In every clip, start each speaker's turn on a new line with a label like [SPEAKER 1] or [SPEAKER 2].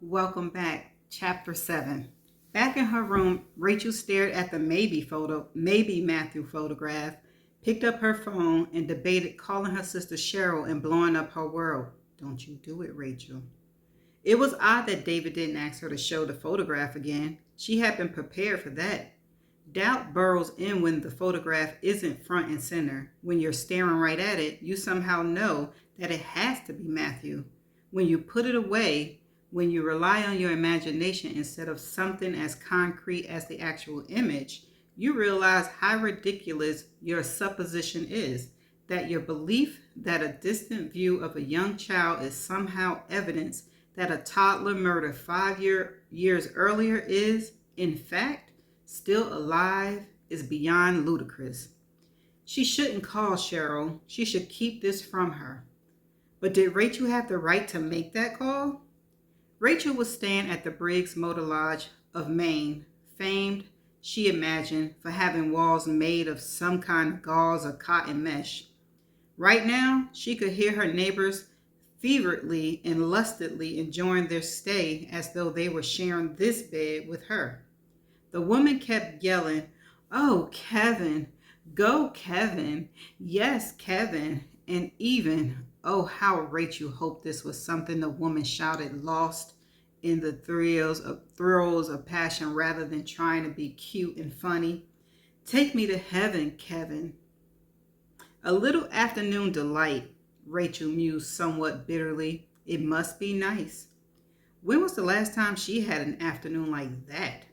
[SPEAKER 1] Welcome back. Chapter 7. Back in her room, Rachel stared at the maybe Matthew photograph, picked up her phone, and debated calling her sister Cheryl and blowing up her world. Don't you do it, Rachel. It was odd that David didn't ask her to show the photograph again. She had been prepared for that. Doubt burrows in when the photograph isn't front and center. When you're staring right at it, you somehow know that it has to be Matthew. When you put it away, when you rely on your imagination instead of something as concrete as the actual image, you realize how ridiculous your supposition is. That your belief that a distant view of a young child is somehow evidence that a toddler murdered years earlier is, in fact, still alive is beyond ludicrous. She shouldn't call Cheryl. She should keep this from her. But did Rachel have the right to make that call? Rachel was staying at the Briggs Motor Lodge of Maine, famed, she imagined, for having walls made of some kind of gauze or cotton mesh. Right now, she could hear her neighbors feverishly and lustily enjoying their stay as though they were sharing this bed with her. The woman kept yelling, "Oh, Kevin, go, Kevin, yes, Kevin," and even, oh, how Rachel hoped this was something the woman shouted, lost in the thrills of passion rather than trying to be cute and funny. "Take me to heaven, Kevin." A little afternoon delight, Rachel mused somewhat bitterly. It must be nice. When was the last time she had an afternoon like that?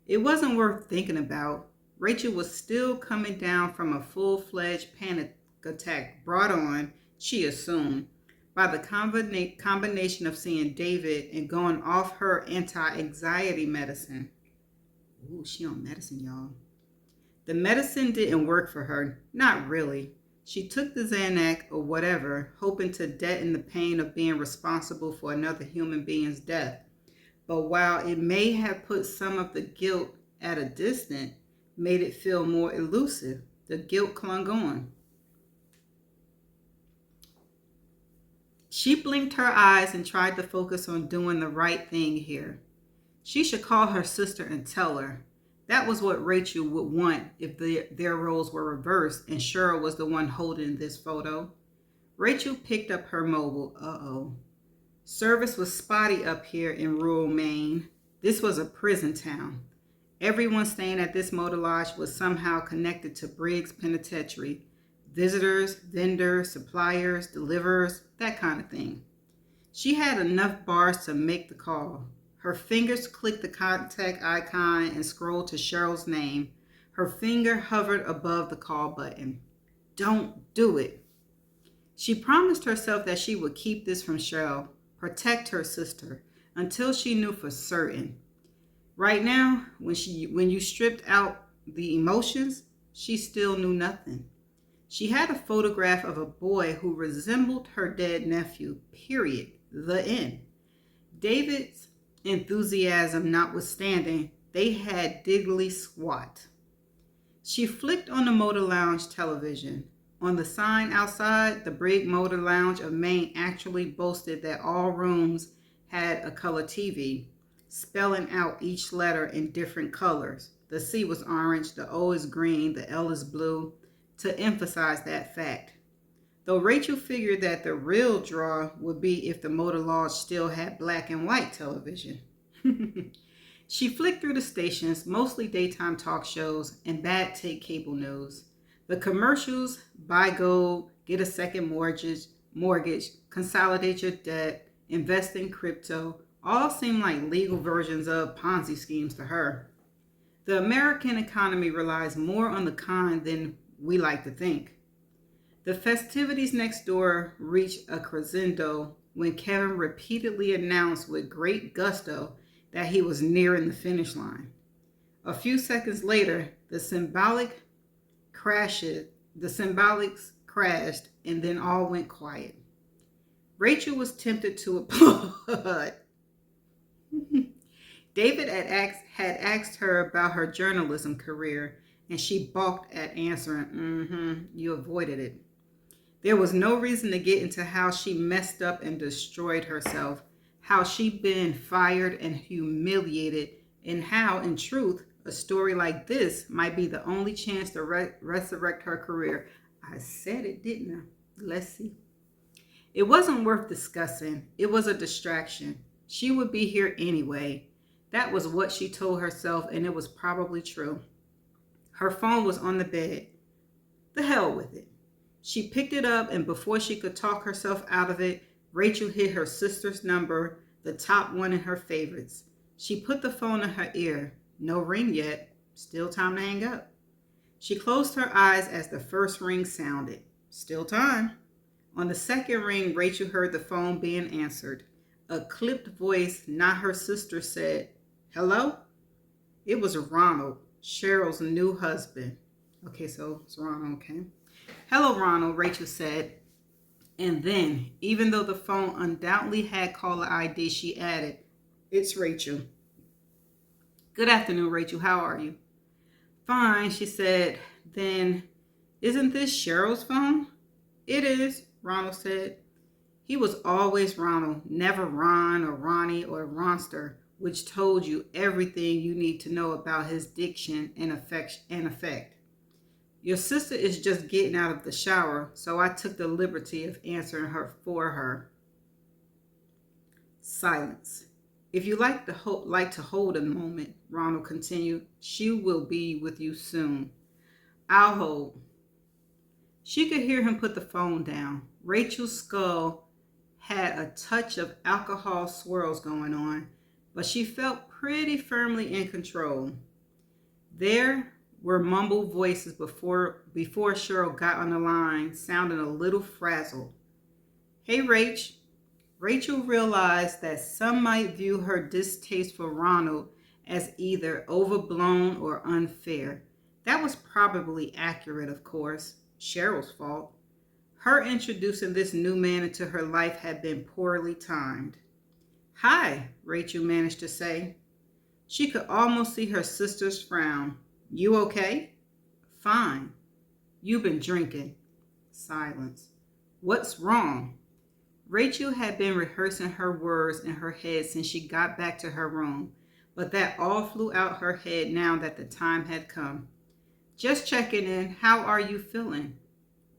[SPEAKER 1] It wasn't worth thinking about. Rachel was still coming down from a full-fledged panic attack brought on, she assumed, by the combination of seeing David and going off her anti-anxiety medicine. Ooh, she on medicine, y'all. The medicine didn't work for her. Not really. She took the Xanax or whatever, hoping to deaden the pain of being responsible for another human being's death. But while it may have put some of the guilt at a distance, made it feel more elusive, the guilt clung on. She blinked her eyes and tried to focus on doing the right thing here. She should call her sister and tell her. That was what Rachel would want if their roles were reversed and Cheryl was the one holding this photo. Rachel picked up her mobile. Uh-oh. Service was spotty up here in rural Maine. This was a prison town. Everyone staying at this motor lodge was somehow connected to Briggs Penitentiary. Visitors, vendors, suppliers, deliverers, that kind of thing. She had enough bars to make the call. Her fingers clicked the contact icon and scrolled to Cheryl's name. Her finger hovered above the call button. Don't do it. She promised herself that she would keep this from Cheryl, protect her sister, until she knew for certain. Right now, when you stripped out the emotions, she still knew nothing. She had a photograph of a boy who resembled her dead nephew, period. The end. David's enthusiasm notwithstanding, they had diddly squat. She flicked on the Motor Lounge television. On the sign outside, the Briggs Motor Lounge of Maine actually boasted that all rooms had a color TV, spelling out each letter in different colors. The C was orange, the O is green, the L is blue, to emphasize that fact. Though Rachel figured that the real draw would be if the Motor Lodge still had black and white television. She flicked through the stations, mostly daytime talk shows and bad take cable news. The commercials, buy gold, get a second mortgage, consolidate your debt, invest in crypto, all seem like legal versions of Ponzi schemes to her. The American economy relies more on the con than we like to think. The festivities next door reached a crescendo when Kevin repeatedly announced with great gusto that he was nearing the finish line. A few seconds later, the symbolics crashed and then all went quiet. Rachel was tempted to applaud. David had asked her about her journalism career, and she balked at answering, you avoided it. There was no reason to get into how she messed up and destroyed herself, how she'd been fired and humiliated, and how, in truth, a story like this might be the only chance to resurrect her career. I said it, didn't I? Let's see. It wasn't worth discussing. It was a distraction. She would be here anyway. That was what she told herself, and it was probably true. Her phone was on the bed. The hell with it. She picked it up, and before she could talk herself out of it, Rachel hit her sister's number, the top one in her favorites. She put the phone in her ear. No ring yet. Still time to hang up. She closed her eyes as the first ring sounded. Still time. On the second ring, Rachel heard the phone being answered. A clipped voice, not her sister, said, "Hello?" It was Ronald, Cheryl's new husband. Okay, so it's Ronald, okay. "Hello, Ronald," Rachel said. And then, even though the phone undoubtedly had caller ID, she added, "It's Rachel." "Good afternoon, Rachel. How are you?" "Fine," she said. Then, "Isn't this Cheryl's phone?" "It is," Ronald said. He was always Ronald, never Ron or Ronnie or Ronster, which told you everything you need to know about his diction and effect. "Your sister is just getting out of the shower, so I took the liberty of answering her for her." Silence. "If you like to hold a moment," Ronald continued, "she will be with you soon." "I'll hold." She could hear him put the phone down. Rachel's skull had a touch of alcohol swirls going on, but she felt pretty firmly in control. There were mumbled voices before Cheryl got on the line, sounding a little frazzled. "Hey, Rach." Rachel realized that some might view her distaste for Ronald as either overblown or unfair. That was probably accurate, of course. Cheryl's fault. Her introducing this new man into her life had been poorly timed. "Hi," Rachel managed to say. She could almost see her sister's frown. "You okay?" "Fine." "You've been drinking." Silence. "What's wrong?" Rachel had been rehearsing her words in her head since she got back to her room, but that all flew out her head now that the time had come. "Just checking in. How are you feeling?"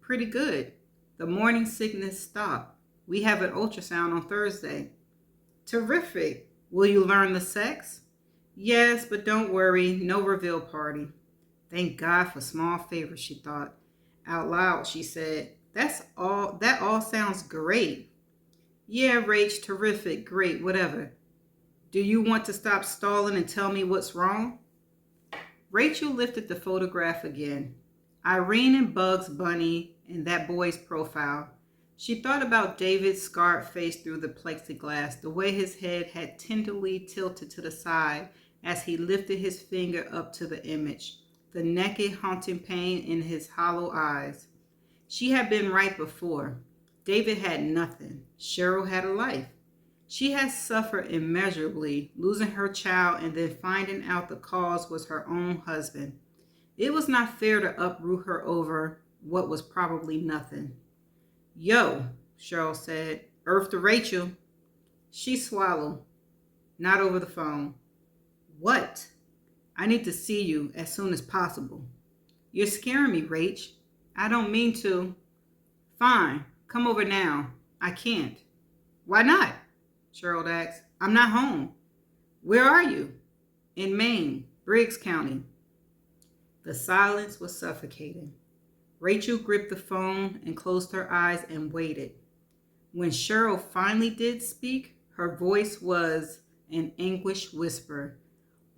[SPEAKER 1] "Pretty good. The morning sickness stopped. We have an ultrasound on Thursday." "Terrific. Will you learn the sex?" "Yes, but don't worry. No reveal party." Thank God for small favors, she thought. Out loud, she said, That all sounds great." "Yeah, Rach, terrific, great, whatever. Do you want to stop stalling and tell me what's wrong?" Rachel lifted the photograph again. Irene and Bugs Bunny and that boy's profile. She thought about David's scarred face through the plexiglass, the way his head had tenderly tilted to the side as he lifted his finger up to the image, the naked, haunting pain in his hollow eyes. She had been right before. David had nothing. Cheryl had a life. She had suffered immeasurably, losing her child and then finding out the cause was her own husband. It was not fair to uproot her over what was probably nothing. "Yo," Cheryl said. "Earth to Rachel." She swallowed. "Not over the phone." "What?" "I need to see you as soon as possible." "You're scaring me, Rach." "I don't mean to." "Fine. Come over now." "I can't." "Why not?" Cheryl asked. "I'm not home." "Where are you?" "In Maine, Briggs County." The silence was suffocating. Rachel gripped the phone and closed her eyes and waited. When Cheryl finally did speak, her voice was an anguished whisper.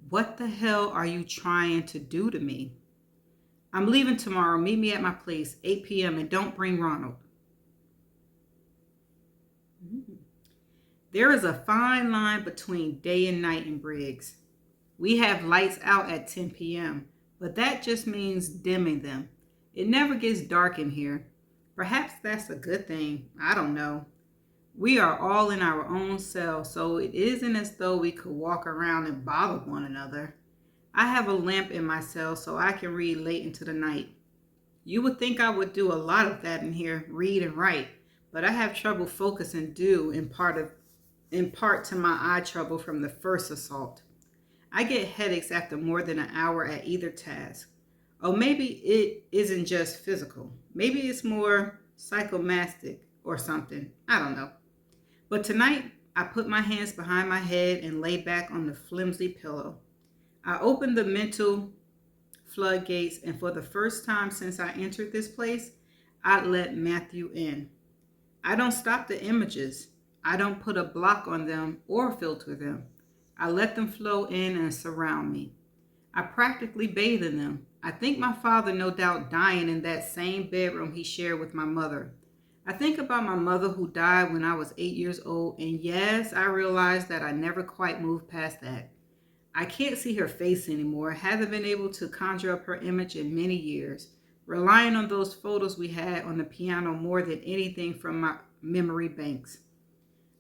[SPEAKER 1] "What the hell are you trying to do to me?" "I'm leaving tomorrow. Meet me at my place, 8 p.m., and don't bring Ronald." There is a fine line between day and night in Briggs. We have lights out at 10 p.m., but that just means dimming them. It never gets dark in here. Perhaps that's a good thing. I don't know. We are all in our own cell, so it isn't as though we could walk around and bother one another. I have a lamp in my cell so I can read late into the night. You would think I would do a lot of that in here, read and write, but I have trouble focusing due in part in part to my eye trouble from the first assault. I get headaches after more than an hour at either task. Or maybe it isn't just physical. Maybe it's more psychomastic or something. I don't know. But tonight, I put my hands behind my head and lay back on the flimsy pillow. I opened the mental floodgates, and for the first time since I entered this place, I let Matthew in. I don't stop the images. I don't put a block on them or filter them. I let them flow in and surround me. I practically bathe in them. I think my father no doubt dying in that same bedroom he shared with my mother. I think about my mother who died when I was 8 years old, and yes, I realize that I never quite moved past that. I can't see her face anymore. Haven't been able to conjure up her image in many years, relying on those photos we had on the piano more than anything from my memory banks.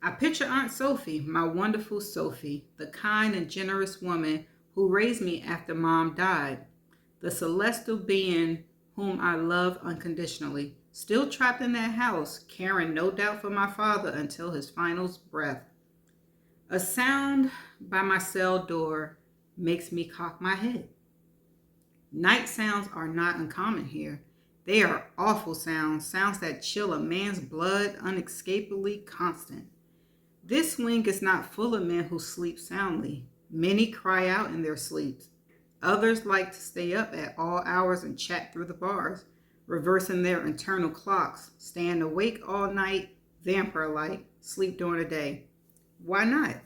[SPEAKER 1] I picture Aunt Sophie, my wonderful Sophie, the kind and generous woman who raised me after Mom died, the celestial being whom I love unconditionally, still trapped in that house, caring no doubt for my father until his final breath. A sound by my cell door makes me cock my head. Night sounds are not uncommon here. They are awful sounds, sounds that chill a man's blood, unescapably constant. This wing is not full of men who sleep soundly. Many cry out in their sleeps. Others like to stay up at all hours and chat through the bars, reversing their internal clocks, staying awake all night, vampire-like, sleep during the day. Why not?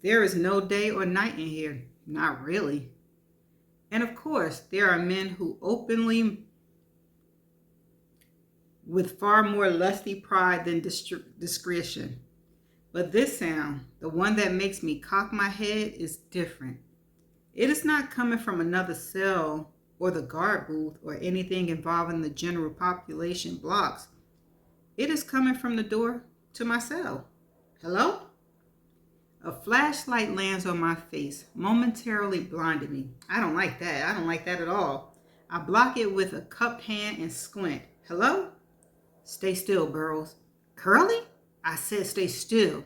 [SPEAKER 1] There is no day or night in here. Not really. And of course, there are men who openly, with far more lusty pride than discretion. But this sound, the one that makes me cock my head, is different. It is not coming from another cell or the guard booth or anything involving the general population blocks. It is coming from the door to my cell. Hello? A flashlight lands on my face, momentarily blinding me. I don't like that. I don't like that at all. I block it with a cupped hand and squint. Hello? Stay still, Burroughs. Curly? I said stay still.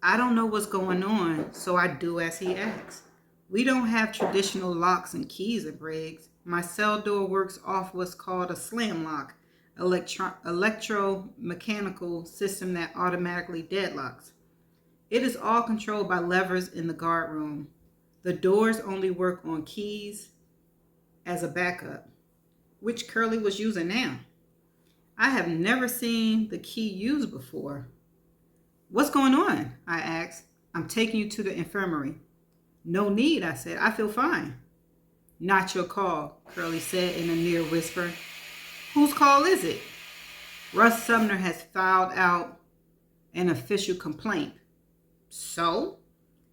[SPEAKER 1] I don't know what's going on, so I do as he asks. We don't have traditional locks and keys at Briggs. My cell door works off what's called a slam lock, electromechanical system that automatically deadlocks. It is all controlled by levers in the guard room. The doors only work on keys as a backup, which Curly was using now. I have never seen the key used before. What's going on? I asked. I'm taking you to the infirmary. No need, I said. I feel fine. Not your call, Curly said in a near whisper. Whose call is it? Russ Sumner has filed out an official complaint. So?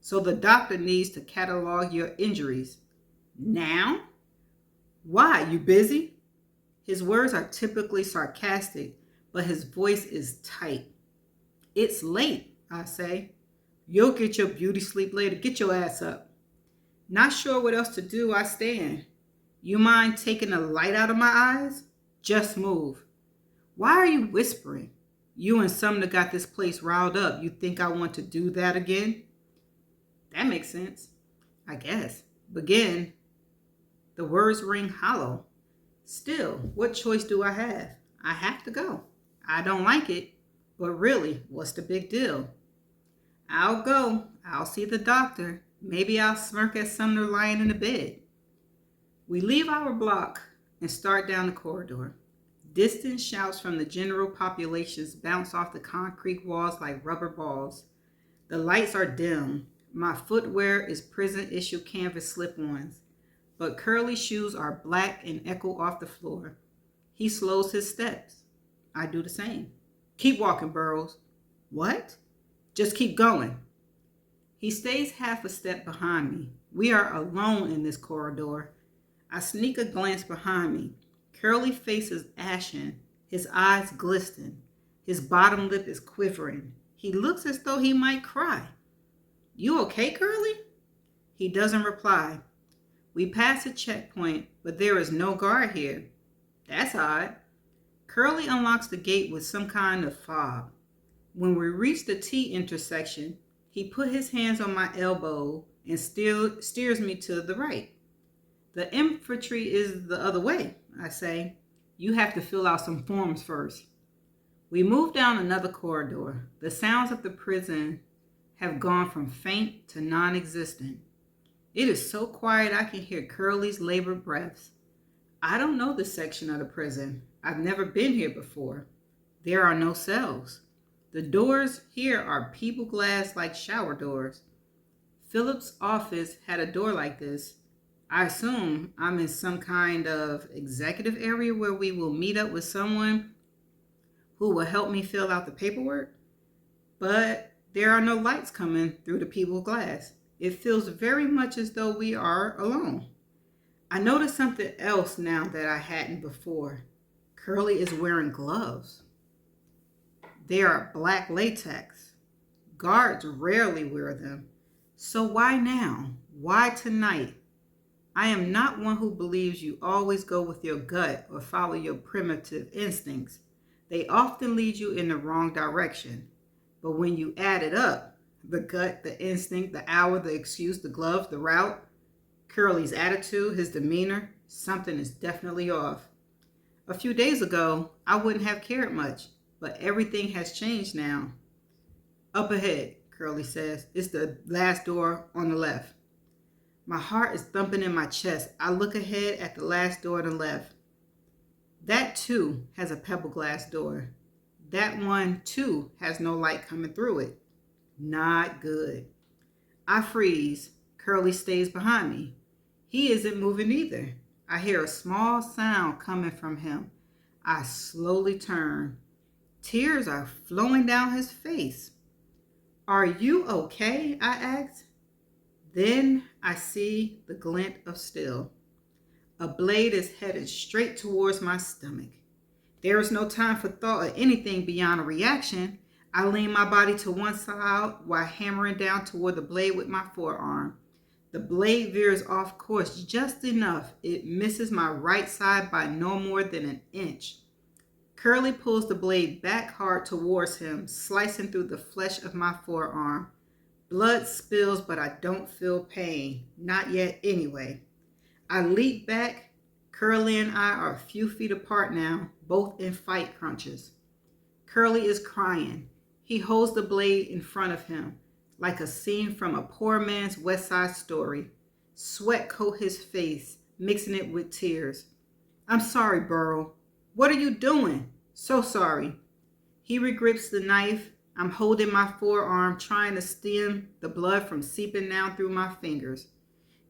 [SPEAKER 1] So the doctor needs to catalog your injuries. Now? Why? You busy? His words are typically sarcastic, but his voice is tight. It's late, I say. You'll get your beauty sleep later. Get your ass up. Not sure what else to do, I stand. You mind taking the light out of my eyes? Just move. Why are you whispering? You and Sumner got this place riled up. You think I want to do that again? That makes sense, I guess. Begin. The words ring hollow. Still, what choice do I have? I have to go. I don't like it, but really, what's the big deal? I'll go. I'll see the doctor. Maybe I'll smirk at Sumner lying in the bed. We leave our block and start down the corridor. Distant shouts from the general populations bounce off the concrete walls like rubber balls. The lights are dim. My footwear is prison-issue canvas slip-ons, but Curly's shoes are black and echo off the floor. He slows his steps. I do the same. Keep walking, Burroughs. What? Just keep going. He stays half a step behind me. We are alone in this corridor. I sneak a glance behind me. Curly's face is ashen. His eyes glisten. His bottom lip is quivering. He looks as though he might cry. You okay, Curly? He doesn't reply. We pass a checkpoint, but there is no guard here. That's odd. Curly unlocks the gate with some kind of fob. When we reached the T intersection, he put his hands on my elbow and still steers me to the right. The infantry is the other way, I say. You have to fill out some forms first. We move down another corridor. The sounds of the prison have gone from faint to non-existent. It is so quiet I can hear Curly's labored breaths. I don't know this section of the prison. I've never been here before. There are no cells. The doors here are people glass like shower doors. Philip's office had a door like this. I assume I'm in some kind of executive area where we will meet up with someone who will help me fill out the paperwork. But there are no lights coming through the people glass. It feels very much as though we are alone. I noticed something else now that I hadn't before. Curly is wearing gloves. They are black latex. Guards rarely wear them. So why now? Why tonight? I am not one who believes you always go with your gut or follow your primitive instincts. They often lead you in the wrong direction. But when you add it up, the gut, the instinct, the hour, the excuse, the gloves, the route, Curly's attitude, his demeanor, something is definitely off. A few days ago, I wouldn't have cared much, but everything has changed now. Up ahead, Curly says. It's the last door on the left. My heart is thumping in my chest. I look ahead at the last door on the left. That too has a pebble glass door. That one too has no light coming through it. Not good. I freeze. Curly stays behind me. He isn't moving either. I hear a small sound coming from him. I slowly turn. Tears are flowing down his face. Are you okay? I ask. Then I see the glint of steel. A blade is headed straight towards my stomach. There is no time for thought or anything beyond a reaction. I lean my body to one side while hammering down toward the blade with my forearm. The blade veers off course just enough. It misses my right side by no more than an inch. Curly pulls the blade back hard towards him, slicing through the flesh of my forearm. Blood spills, but I don't feel pain. Not yet anyway. I leap back. Curly and I are a few feet apart now, both in fight crunches. Curly is crying. He holds the blade in front of him, like a scene from a poor man's West Side Story. Sweat coat his face, mixing it with tears. I'm sorry, Burl. What are you doing? So sorry. He regrips the knife. I'm holding my forearm, trying to stem the blood from seeping down through my fingers.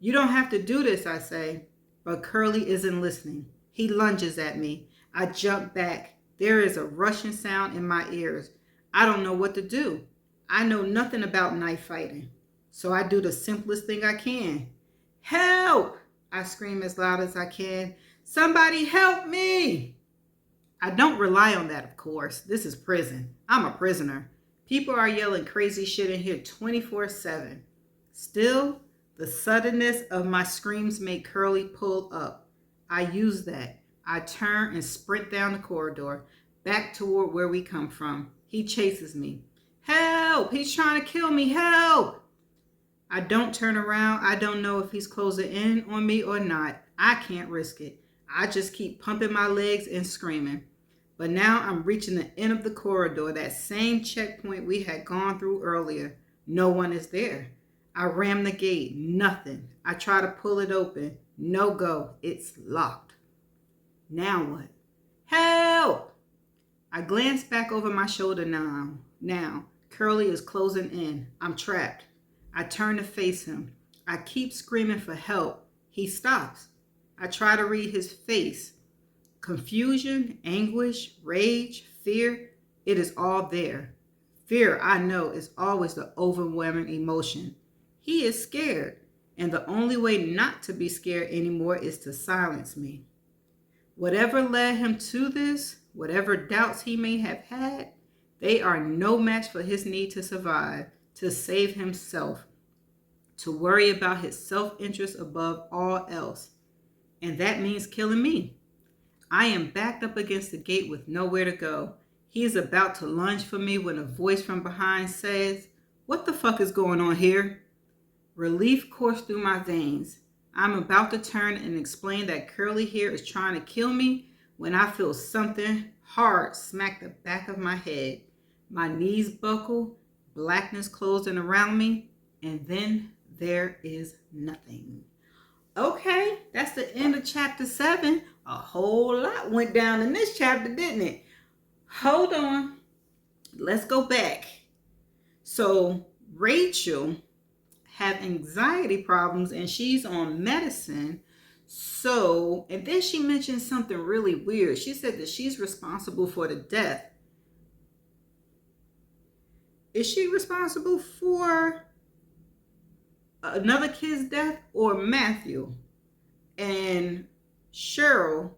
[SPEAKER 1] You don't have to do this, I say. But Curly isn't listening. He lunges at me. I jump back. There is a rushing sound in my ears. I don't know what to do. I know nothing about knife fighting. So I do the simplest thing I can. Help! I scream as loud as I can. Somebody help me! I don't rely on that, of course. This is prison. I'm a prisoner. People are yelling crazy shit in here 24/7. Still, the suddenness of my screams made Curly pull up. I use that. I turn and sprint down the corridor, back toward where we come from. He chases me. Help! He's trying to kill me. Help! I don't turn around. I don't know if he's closing in on me or not. I can't risk it. I just keep pumping my legs and screaming. But now I'm reaching the end of the corridor, that same checkpoint we had gone through earlier. No one is there. I ram the gate. Nothing. I try to pull it open. No go. It's locked. Now what? Help! I glance back over my shoulder now. Curly is closing in. I'm trapped. I turn to face him. I keep screaming for help. He stops. I try to read his face. Confusion, anguish, rage, fear. It is all there. Fear, I know, is always the overwhelming emotion. He is scared, and the only way not to be scared anymore is to silence me. Whatever led him to this, whatever doubts he may have had, they are no match for his need to survive, to save himself, to worry about his self-interest above all else. And that means killing me. I am backed up against the gate with nowhere to go. He is about to lunge for me when a voice from behind says, "What the fuck is going on here?" Relief coursed through my veins. I'm about to turn and explain that curly hair is trying to kill me when I feel something hard smack the back of my head. My knees buckle, blackness closing around me, and then there is nothing. Okay, that's the end of chapter 7. A whole lot went down in this chapter, didn't it? Hold on. Let's go back. So Rachel have anxiety problems and she's on medicine. So, and then she mentioned something really weird. She said that she's responsible for the death. Is she responsible for another kid's death or Matthew? And Cheryl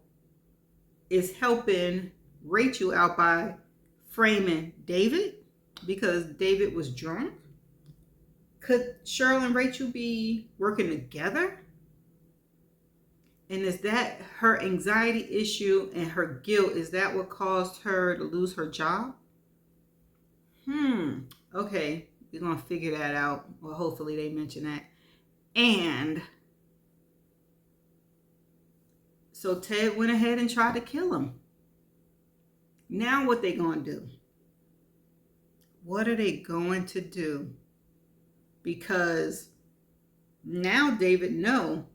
[SPEAKER 1] is helping Rachel out by framing David because David was drunk. Could Cheryl and Rachel be working together? And is that her anxiety issue and her guilt? Is that what caused her to lose her job? Okay, we're going to figure that out. Well, hopefully they mention that. And so Ted went ahead and tried to kill him. Now what they going to do? What are they going to do? Because now David know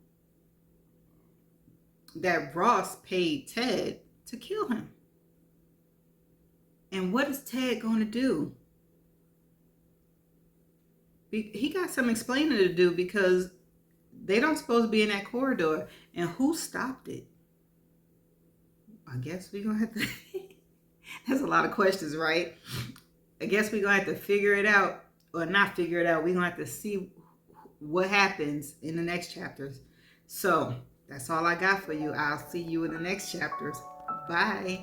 [SPEAKER 1] that Ross paid Ted to kill him. And what is Ted going to do? He got some explaining to do because they don't supposed to be in that corridor. And who stopped it? I guess we're going to have to... That's a lot of questions, right? I guess we're going to have to figure it out. Or not figure it out. We're going to have to see what happens in the next chapters. So that's all I got for you. I'll see you in the next chapters. Bye.